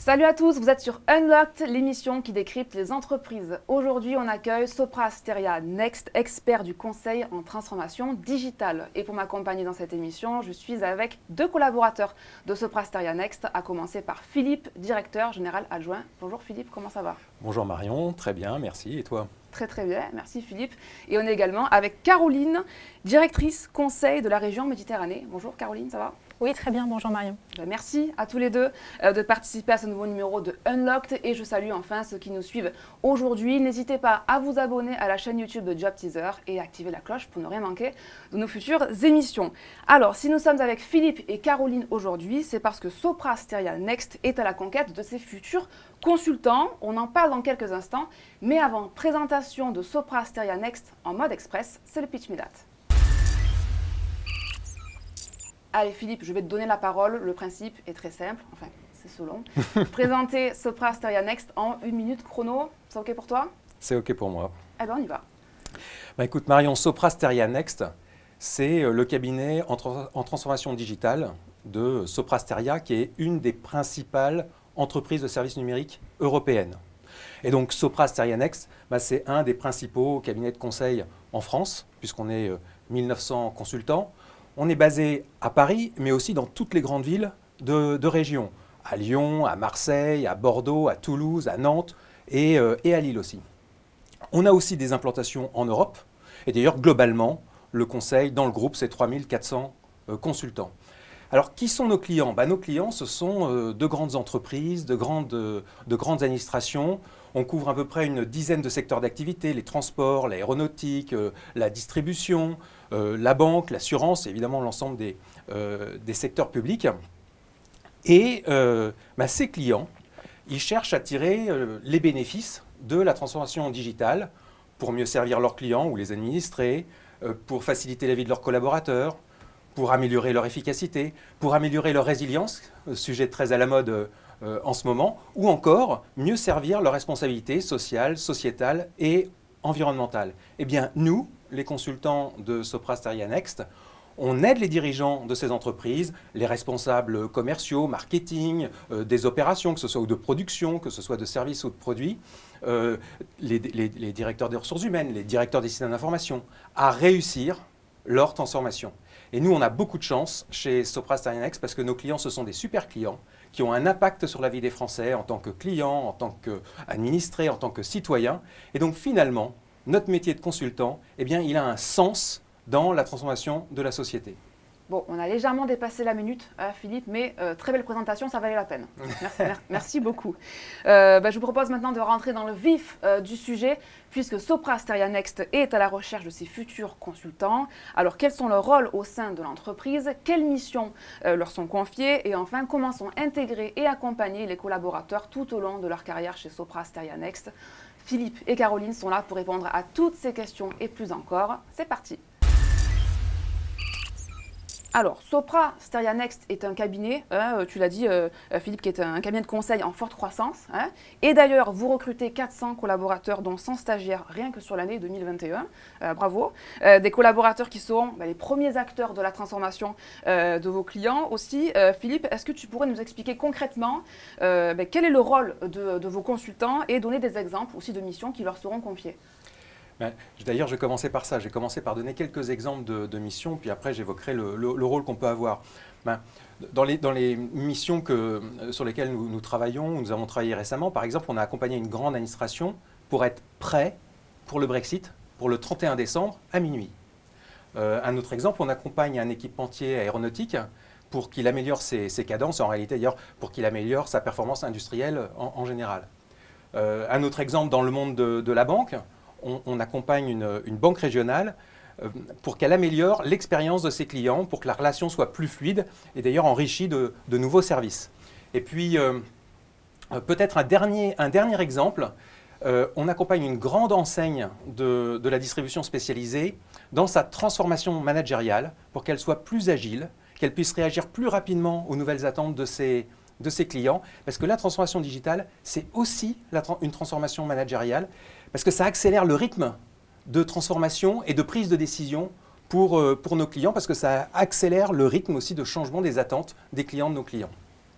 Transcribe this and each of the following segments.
Salut à tous, vous êtes sur Unlocked, l'émission qui décrypte les entreprises. Aujourd'hui, on accueille Sopra Steria Next, expert du conseil en transformation digitale. Et pour m'accompagner dans cette émission, je suis avec deux collaborateurs de Sopra Steria Next, à commencer par Philippe, directeur général adjoint. Bonjour Philippe, comment ça va? Bonjour Marion, très bien, merci. Et toi? Très très bien, merci Philippe. Et on est également avec Caroline, directrice conseil de la région Méditerranée. Bonjour Caroline, ça va? Oui, très bien. Bonjour Marion. Merci à tous les deux de participer à ce nouveau numéro de Unlocked et je salue enfin ceux qui nous suivent aujourd'hui. N'hésitez pas à vous abonner à la chaîne YouTube de Job Teaser et activer la cloche pour ne rien manquer de nos futures émissions. Alors, si nous sommes avec Philippe et Caroline aujourd'hui, c'est parce que Sopra Steria Next est à la conquête de ses futurs consultants. On en parle dans quelques instants, mais avant, présentation de Sopra Steria Next en mode express, c'est le Pitch Me That. Allez Philippe, je vais te donner la parole. Le principe est très simple, enfin c'est selon. Présenter Sopra Steria Next en 1 minute chrono, c'est ok pour toi? C'est ok pour moi. Eh bien on y va. Écoute Marion, Sopra Steria Next, c'est le cabinet en transformation digitale de Sopra Steria qui est une des principales entreprises de services numériques européennes. Et donc Sopra Steria Next, c'est un des principaux cabinets de conseil en France, puisqu'on est 1900 consultants. On est basé à Paris, mais aussi dans toutes les grandes villes de région. À Lyon, à Marseille, à Bordeaux, à Toulouse, à Nantes et à Lille aussi. On a aussi des implantations en Europe. Et d'ailleurs, globalement, le conseil dans le groupe, c'est 3400 consultants. Alors, qui sont nos clients? Nos clients, ce sont de grandes entreprises, de grandes administrations. On couvre à peu près une dizaine de secteurs d'activité, les transports, l'aéronautique, la distribution, la banque, l'assurance, et évidemment l'ensemble des secteurs publics. Et ces clients, ils cherchent à tirer les bénéfices de la transformation digitale pour mieux servir leurs clients ou les administrés, pour faciliter la vie de leurs collaborateurs, pour améliorer leur efficacité, pour améliorer leur résilience, sujet très à la mode en ce moment, ou encore mieux servir leurs responsabilités sociales, sociétales et environnementales. Eh bien, nous, les consultants de Sopra Steria Next, on aide les dirigeants de ces entreprises, les responsables commerciaux, marketing, des opérations, que ce soit ou de production, que ce soit de services ou de produits, les directeurs des ressources humaines, les directeurs des systèmes d'information, à réussir leur transformation. Et nous, on a beaucoup de chance chez Sopra Steria Next parce que nos clients, ce sont des super clients qui ont un impact sur la vie des Français en tant que clients, en tant qu'administrés, en tant que citoyens. Et donc finalement, notre métier de consultant, il a un sens dans la transformation de la société. Bon, on a légèrement dépassé la minute, Philippe, mais très belle présentation, ça valait la peine. Merci beaucoup. Je vous propose maintenant de rentrer dans le vif du sujet, puisque Sopra Steria Next est à la recherche de ses futurs consultants. Alors, quels sont leurs rôles au sein de l'entreprise? Quelles missions leur sont confiées? Et enfin, comment sont intégrés et accompagnés les collaborateurs tout au long de leur carrière chez Sopra Steria Next? Philippe et Caroline sont là pour répondre à toutes ces questions et plus encore. C'est parti! Alors, Sopra Steria Next est un cabinet, tu l'as dit Philippe, qui est un cabinet de conseil en forte croissance. Et d'ailleurs, vous recrutez 400 collaborateurs, dont 100 stagiaires, rien que sur l'année 2021. Bravo. Des collaborateurs qui seront les premiers acteurs de la transformation de vos clients aussi. Philippe, est-ce que tu pourrais nous expliquer concrètement quel est le rôle de vos consultants et donner des exemples aussi de missions qui leur seront confiées? D'ailleurs, je vais commencer par ça. Je vais commencer par donner quelques exemples de missions, puis après, j'évoquerai le rôle qu'on peut avoir. Dans les missions sur lesquelles nous travaillons, nous avons travaillé récemment, par exemple, on a accompagné une grande administration pour être prêt pour le Brexit, pour le 31 décembre à minuit. Un autre exemple, on accompagne un équipementier aéronautique pour qu'il améliore ses cadences, en réalité d'ailleurs pour qu'il améliore sa performance industrielle en général. Un autre exemple, dans le monde de la banque, on accompagne une banque régionale pour qu'elle améliore l'expérience de ses clients, pour que la relation soit plus fluide et d'ailleurs enrichie de nouveaux services. Et puis, peut-être un dernier exemple, on accompagne une grande enseigne de la distribution spécialisée dans sa transformation managériale pour qu'elle soit plus agile, qu'elle puisse réagir plus rapidement aux nouvelles attentes de ses clients, parce que la transformation digitale, c'est aussi une transformation managériale, parce que ça accélère le rythme de transformation et de prise de décision pour nos clients, parce que ça accélère le rythme aussi de changement des attentes des clients de nos clients.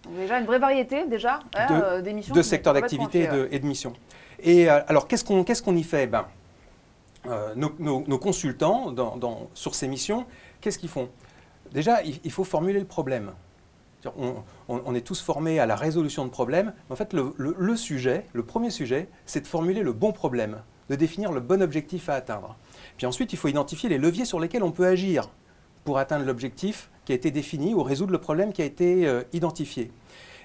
Donc déjà une vraie variété des missions. De secteurs d'activité et de missions. Et alors, qu'est-ce qu'on y fait? Nos consultants, sur ces missions, qu'est-ce qu'ils font? Déjà, il faut formuler le problème. On est tous formés à la résolution de problèmes. En fait, le premier sujet, c'est de formuler le bon problème, de définir le bon objectif à atteindre. Puis ensuite, il faut identifier les leviers sur lesquels on peut agir pour atteindre l'objectif qui a été défini ou résoudre le problème qui a été identifié.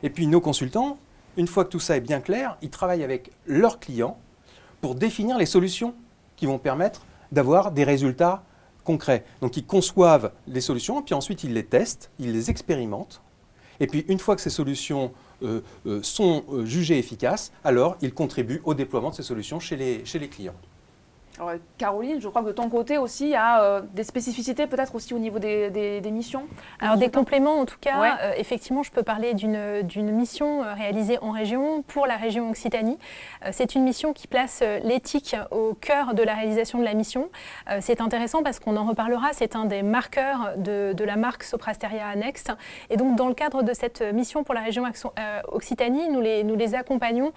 Et puis, nos consultants, une fois que tout ça est bien clair, ils travaillent avec leurs clients pour définir les solutions qui vont permettre d'avoir des résultats concrets. Donc, ils conçoivent les solutions, puis ensuite, ils les testent, ils les expérimentent. Et puis, une fois que ces solutions sont jugées efficaces, alors ils contribuent au déploiement de ces solutions chez les clients. Alors, Caroline, je crois que de ton côté aussi, il y a des spécificités peut-être aussi au niveau des missions. Alors des compléments en tout cas, ouais. Effectivement je peux parler d'une mission réalisée en région pour la région Occitanie. C'est une mission qui place l'éthique au cœur de la réalisation de la mission. C'est intéressant parce qu'on en reparlera, c'est un des marqueurs de la marque Soprasteria Next. Et donc dans le cadre de cette mission pour la région Occitanie, nous les accompagnons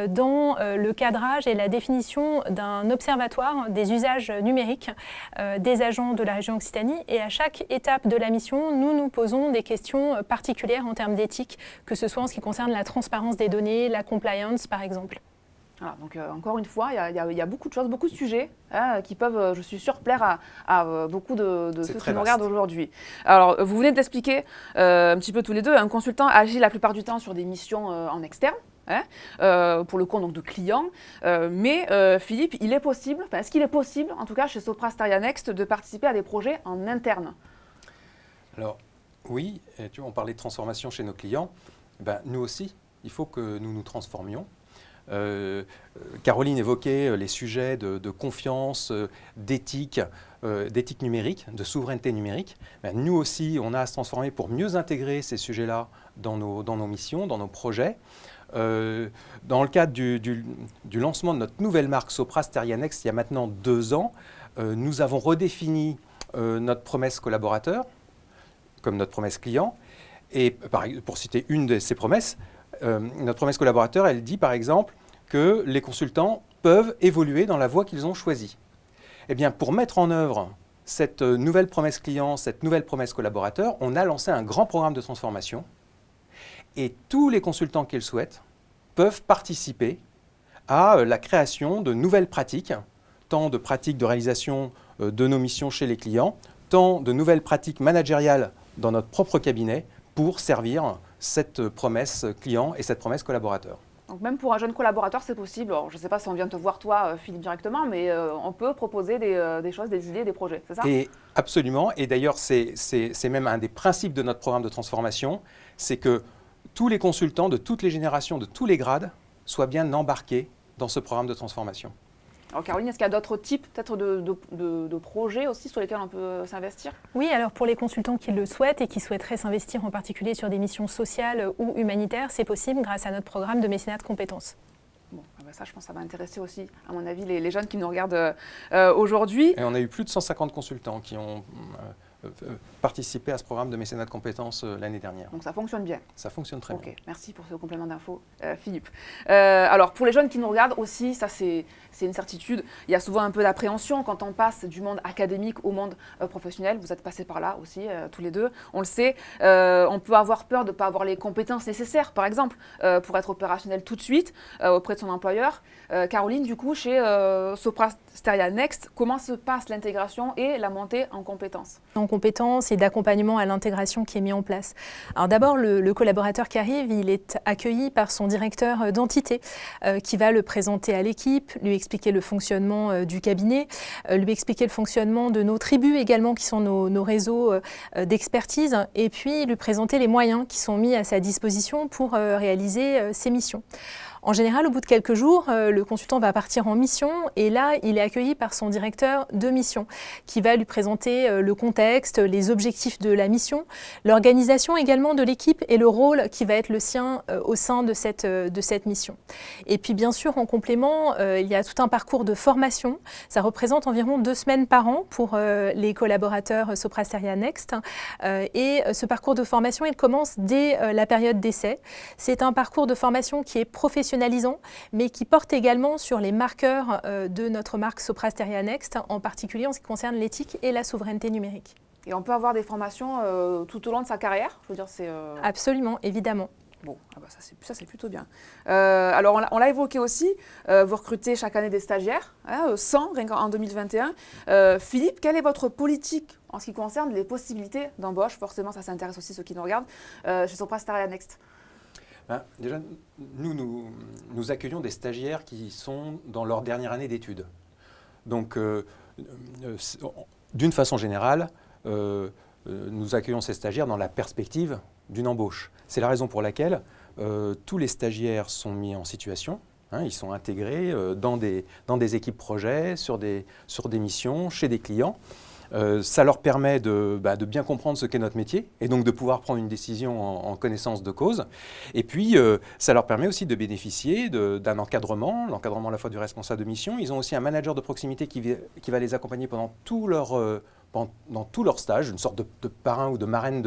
dans le cadrage et la définition d'un observatoire des usages numériques des agents de la région Occitanie. Et à chaque étape de la mission, nous posons des questions particulières en termes d'éthique, que ce soit en ce qui concerne la transparence des données, la compliance par exemple. Voilà, donc encore une fois, il y a beaucoup de choses, beaucoup de sujets qui peuvent, je suis sûre, plaire à beaucoup de ceux qui nous regardent aujourd'hui. Alors, vous venez d'expliquer un petit peu tous les deux, un consultant agit la plupart du temps sur des missions en externe. Pour le compte donc, de clients. Mais Philippe, est-ce qu'il est possible, en tout cas chez Soprasteria Next, de participer à des projets en interne? Alors oui, on parlait de transformation chez nos clients. Nous aussi, il faut que nous nous transformions. Caroline évoquait les sujets de confiance, d'éthique numérique, de souveraineté numérique. Nous aussi, on a à se transformer pour mieux intégrer ces sujets-là dans nos missions, dans nos projets. Dans le cadre du lancement de notre nouvelle marque Soprasteria Next, il y a maintenant 2 ans, nous avons redéfini notre promesse collaborateur comme notre promesse client. Et pour citer une de ces promesses, notre promesse collaborateur, elle dit par exemple que les consultants peuvent évoluer dans la voie qu'ils ont choisie. Eh bien, pour mettre en œuvre cette nouvelle promesse client, cette nouvelle promesse collaborateur, on a lancé un grand programme de transformation. Et tous les consultants qui le souhaitent peuvent participer à la création de nouvelles pratiques, tant de pratiques de réalisation de nos missions chez les clients, tant de nouvelles pratiques managériales dans notre propre cabinet pour servir cette promesse client et cette promesse collaborateur. Donc même pour un jeune collaborateur, c'est possible. Alors, je ne sais pas si on vient te voir toi, Philippe, directement, mais on peut proposer des choses, des idées, des projets, c'est ça? Et absolument. Et d'ailleurs, c'est même un des principes de notre programme de transformation, c'est que tous les consultants de toutes les générations, de tous les grades, soient bien embarqués dans ce programme de transformation. Alors Caroline, est-ce qu'il y a d'autres types peut-être de projets aussi sur lesquels on peut s'investir? Oui, alors pour les consultants qui le souhaitent et qui souhaiteraient s'investir en particulier sur des missions sociales ou humanitaires, c'est possible grâce à notre programme de mécénat de compétences. Bon, ça, je pense que ça va intéresser aussi, à mon avis, les jeunes qui nous regardent aujourd'hui. Et on a eu plus de 150 consultants qui ont participé à ce programme de mécénat de compétences l'année dernière. Donc ça fonctionne bien? Ça fonctionne très bien. Merci pour ce complément d'info, Philippe. Alors pour les jeunes qui nous regardent aussi, ça c'est une certitude, il y a souvent un peu d'appréhension quand on passe du monde académique au monde professionnel. Vous êtes passés par là aussi, tous les deux, on le sait. On peut avoir peur de ne pas avoir les compétences nécessaires, par exemple, pour être opérationnel tout de suite auprès de son employeur. Caroline, du coup, chez Soprasteria Next, comment se passe l'intégration et la montée en compétences? En compétences et d'accompagnement à l'intégration qui est mis en place. Alors d'abord, le collaborateur qui arrive, il est accueilli par son directeur d'entité qui va le présenter à l'équipe, lui expliquer le fonctionnement du cabinet, lui expliquer le fonctionnement de nos tribus également, qui sont nos réseaux d'expertise, et puis lui présenter les moyens qui sont mis à sa disposition pour réaliser ses missions. En général, au bout de quelques jours, le consultant va partir en mission et là, il est accueilli par son directeur de mission qui va lui présenter le contexte, les objectifs de la mission, l'organisation également de l'équipe et le rôle qui va être le sien au sein de cette mission. Et puis bien sûr, en complément, il y a tout un parcours de formation. Ça représente environ 2 semaines par an pour les collaborateurs Sopra Steria Next. Et ce parcours de formation, il commence dès la période d'essai. C'est un parcours de formation qui est professionnalisant, mais qui porte également sur les marqueurs de notre marque Sopra Steria Next, en particulier en ce qui concerne l'éthique et la souveraineté numérique. Et on peut avoir des formations tout au long de sa carrière, je veux dire, c'est… Absolument, évidemment. Bon, ça c'est plutôt bien. Alors on l'a évoqué aussi, vous recrutez chaque année des stagiaires, 100 rien qu'en 2021. Philippe, quelle est votre politique en ce qui concerne les possibilités d'embauche? Forcément, ça s'intéresse aussi ceux qui nous regardent, chez Sopra Steria Next. Déjà, nous accueillons des stagiaires qui sont dans leur dernière année d'études. Donc, d'une façon générale, nous accueillons ces stagiaires dans la perspective d'une embauche. C'est la raison pour laquelle tous les stagiaires sont mis en situation. Ils sont intégrés dans des équipes projets, sur des missions, chez des clients. Ça leur permet de bien comprendre ce qu'est notre métier et donc de pouvoir prendre une décision en connaissance de cause. Et puis, ça leur permet aussi de bénéficier d'un encadrement, l'encadrement à la fois du responsable de mission. Ils ont aussi un manager de proximité qui va les accompagner pendant tout leur stage, une sorte de parrain ou de marraine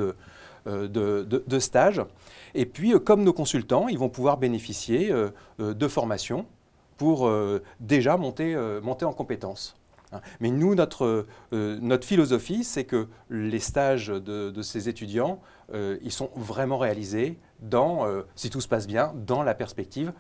de stage. Et puis, comme nos consultants, ils vont pouvoir bénéficier de formations pour déjà monter en compétences. Mais nous, notre philosophie, c'est que les stages de ces étudiants, ils sont vraiment réalisés si tout se passe bien, dans la perspective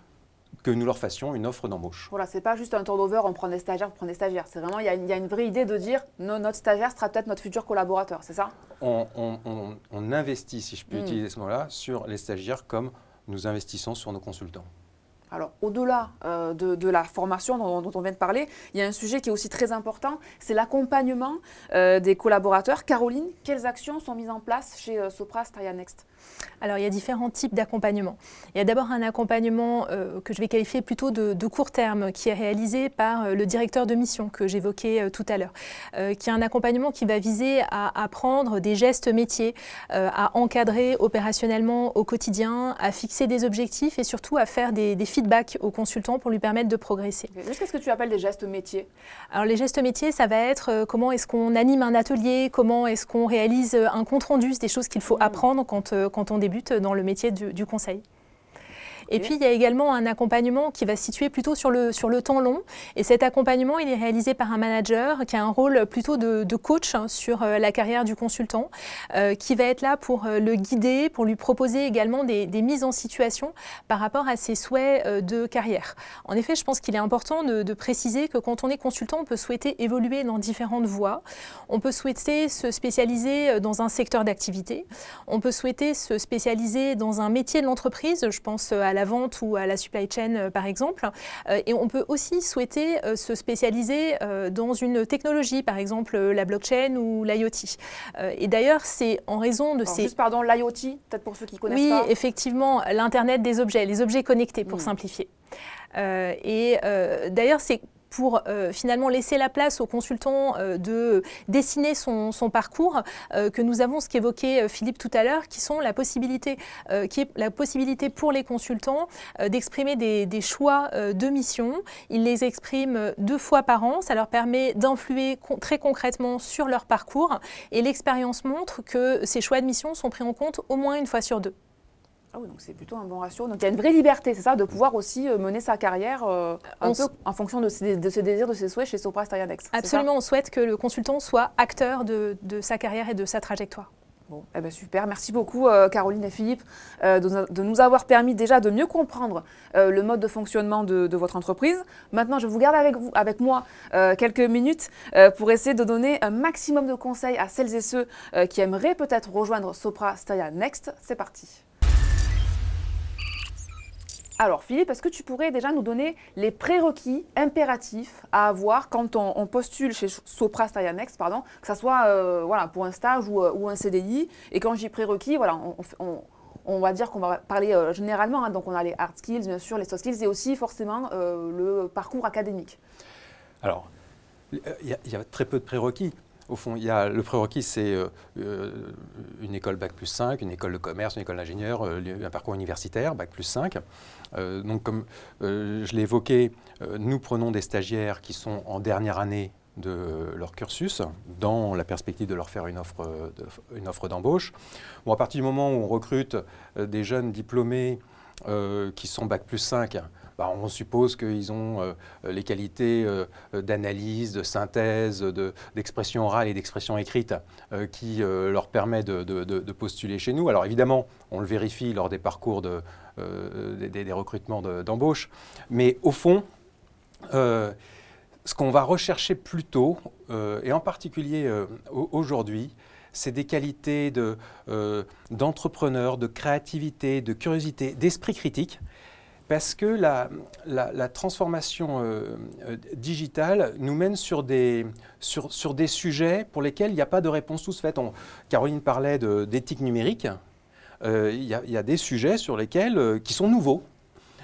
que nous leur fassions une offre d'embauche. Voilà, c'est pas juste un turnover, on prend des stagiaires, on prend des stagiaires. C'est vraiment, il y a une vraie idée de dire, notre stagiaire sera peut-être notre futur collaborateur, c'est ça? On investit, si je peux utiliser ce mot-là, sur les stagiaires comme nous investissons sur nos consultants. Alors, au-delà de la formation dont on vient de parler, il y a un sujet qui est aussi très important, c'est l'accompagnement des collaborateurs. Caroline, quelles actions sont mises en place chez Sopra Steria Next? Alors, il y a différents types d'accompagnement. Il y a d'abord un accompagnement que je vais qualifier plutôt de court terme, qui est réalisé par le directeur de mission que j'évoquais tout à l'heure, qui est un accompagnement qui va viser à apprendre des gestes métiers, à encadrer opérationnellement au quotidien, à fixer des objectifs et surtout à faire des feedbacks aux consultants pour lui permettre de progresser. Qu'est-ce que tu appelles des gestes métiers? Alors, les gestes métiers, ça va être comment est-ce qu'on anime un atelier, comment est-ce qu'on réalise un compte-rendu, c'est des choses qu'il faut apprendre quand on débute dans le métier du conseil. Et puis, il y a également un accompagnement qui va se situer plutôt sur le temps long. Et cet accompagnement, il est réalisé par un manager qui a un rôle plutôt de coach sur la carrière du consultant, qui va être là pour le guider, pour lui proposer également des mises en situation par rapport à ses souhaits de carrière. En effet, je pense qu'il est important de préciser que quand on est consultant, on peut souhaiter évoluer dans différentes voies. On peut souhaiter se spécialiser dans un secteur d'activité. On peut souhaiter se spécialiser dans un métier de l'entreprise. Je pense à la vente ou à la supply chain, par exemple. Et on peut aussi souhaiter se spécialiser dans une technologie, par exemple la blockchain ou l'IoT. Et d'ailleurs, c'est en raison de ces… Juste, pardon, l'IoT, peut-être pour ceux qui connaissent pas. Oui, effectivement, l'Internet des objets, les objets connectés, pour simplifier. D'ailleurs, c'est pour finalement laisser la place aux consultants de dessiner son parcours, que nous avons ce qu'évoquait Philippe tout à l'heure, qui est la possibilité pour les consultants d'exprimer des choix de mission. Ils les expriment 2 fois par an, ça leur permet d'influer très concrètement sur leur parcours et l'expérience montre que ces choix de mission sont pris en compte au moins 1 fois sur 2. Ah oui, donc c'est plutôt un bon ratio. Donc il y a une vraie liberté, c'est ça, de pouvoir aussi mener sa carrière un peu en fonction de ses désirs, de ses souhaits chez Sopra Steria Next. Absolument, on souhaite que le consultant soit acteur de sa carrière et de sa trajectoire. Bon, eh ben super. Merci beaucoup Caroline et Philippe de nous avoir permis déjà de mieux comprendre le mode de fonctionnement de votre entreprise. Maintenant, je vous garde avec moi quelques minutes pour essayer de donner un maximum de conseils à celles et ceux qui aimeraient peut-être rejoindre Sopra Steria Next. C'est parti. Alors Philippe, est-ce que tu pourrais déjà nous donner les prérequis impératifs à avoir quand on postule chez Sopra Steria Next, pardon, que ce soit voilà, pour un stage ou un CDI. Et quand je dis prérequis, voilà, on va dire qu'on va parler généralement, hein, donc on a les hard skills, bien sûr, les soft skills et aussi forcément le parcours académique. Alors, il y a très peu de prérequis. Au fond, le prérequis, c'est une école Bac+5, une école de commerce, une école d'ingénieur, un parcours universitaire, Bac+5. Donc, comme je l'ai évoqué, nous prenons des stagiaires qui sont en dernière année de leur cursus, dans la perspective de leur faire une offre d'embauche. Bon, à partir du moment où on recrute des jeunes diplômés qui sont Bac+5, on suppose qu'ils ont les qualités d'analyse, de synthèse, d'expression orale et d'expression écrite qui leur permet de postuler chez nous. Alors évidemment, on le vérifie lors des parcours des recrutements d'embauche, mais au fond, ce qu'on va rechercher plutôt, et en particulier aujourd'hui, c'est des qualités d'entrepreneur, de créativité, de curiosité, d'esprit critique. Parce que la transformation digitale nous mène sur des sujets pour lesquels il n'y a pas de réponse tous faite. Caroline parlait d'éthique numérique. Il y a des sujets sur lesquels qui sont nouveaux.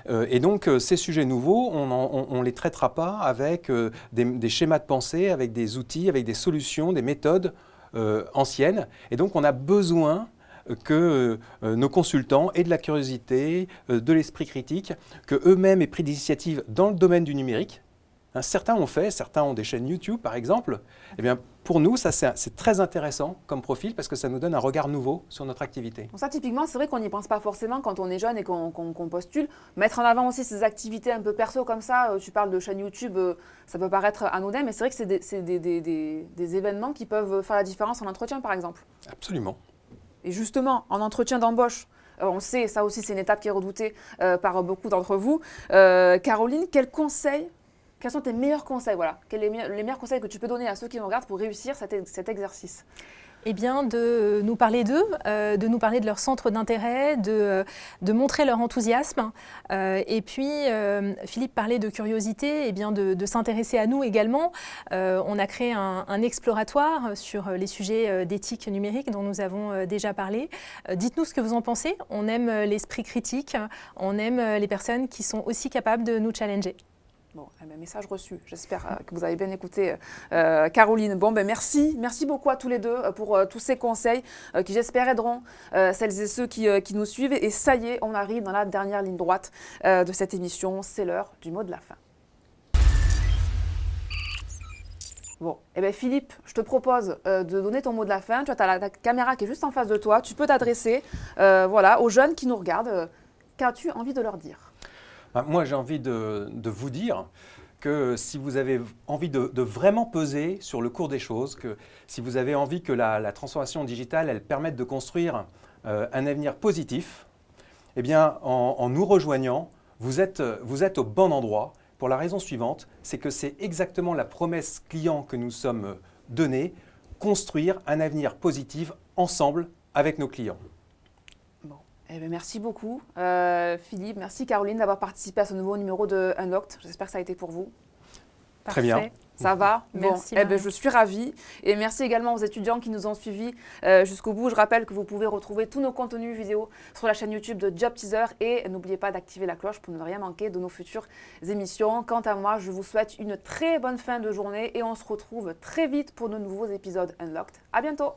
Et donc, ces sujets nouveaux, on ne les traitera pas avec des schémas de pensée, avec des outils, avec des solutions, des méthodes anciennes. Et donc, on a besoin que nos consultants aient de la curiosité, de l'esprit critique, qu'eux-mêmes aient pris des initiatives dans le domaine du numérique. Hein, certains ont des chaînes YouTube par exemple. Eh bien, pour nous, ça c'est très intéressant comme profil parce que ça nous donne un regard nouveau sur notre activité. Bon, ça typiquement, c'est vrai qu'on n'y pense pas forcément quand on est jeune et qu'on postule. Mettre en avant aussi ces activités un peu perso comme ça, tu parles de chaîne YouTube, ça peut paraître anodin, mais c'est vrai que c'est des événements qui peuvent faire la différence en entretien par exemple. Absolument. Et justement, en entretien d'embauche, on sait, ça aussi c'est une étape qui est redoutée par beaucoup d'entre vous. Caroline, quels sont tes meilleurs conseils, voilà, quels sont les meilleurs conseils que tu peux donner à ceux qui nous regardent pour réussir cet exercice? Eh bien, de nous parler d'eux, de nous parler de leur centre d'intérêt, de montrer leur enthousiasme. Et puis, Philippe parlait de curiosité, eh bien de s'intéresser à nous également. On a créé un exploratoire sur les sujets d'éthique numérique dont nous avons déjà parlé. Dites-nous ce que vous en pensez. On aime l'esprit critique, on aime les personnes qui sont aussi capables de nous challenger. Bon, message reçu. J'espère que vous avez bien écouté Caroline. Bon, merci beaucoup à tous les deux pour tous ces conseils qui, j'espère, aideront celles et ceux qui nous suivent. Et ça y est, on arrive dans la dernière ligne droite de cette émission. C'est l'heure du mot de la fin. Bon, Philippe, je te propose de donner ton mot de la fin. Tu as la caméra qui est juste en face de toi. Tu peux t'adresser aux jeunes qui nous regardent. Qu'as-tu envie de leur dire ? Moi, j'ai envie de vous dire que si vous avez envie de vraiment peser sur le cours des choses, que si vous avez envie que la transformation digitale, elle permette de construire un avenir positif, eh bien, en nous rejoignant, vous êtes au bon endroit pour la raison suivante, c'est que c'est exactement la promesse client que nous sommes donnée, construire un avenir positif ensemble avec nos clients. Merci beaucoup Philippe, merci Caroline d'avoir participé à ce nouveau numéro de Unlocked. J'espère que ça a été pour vous. Très bien. Ça va? Merci. Je suis ravie. Et merci également aux étudiants qui nous ont suivis jusqu'au bout. Je rappelle que vous pouvez retrouver tous nos contenus vidéo sur la chaîne YouTube de Job Teaser. Et n'oubliez pas d'activer la cloche pour ne rien manquer de nos futures émissions. Quant à moi, je vous souhaite une très bonne fin de journée et on se retrouve très vite pour de nouveaux épisodes Unlocked. À bientôt!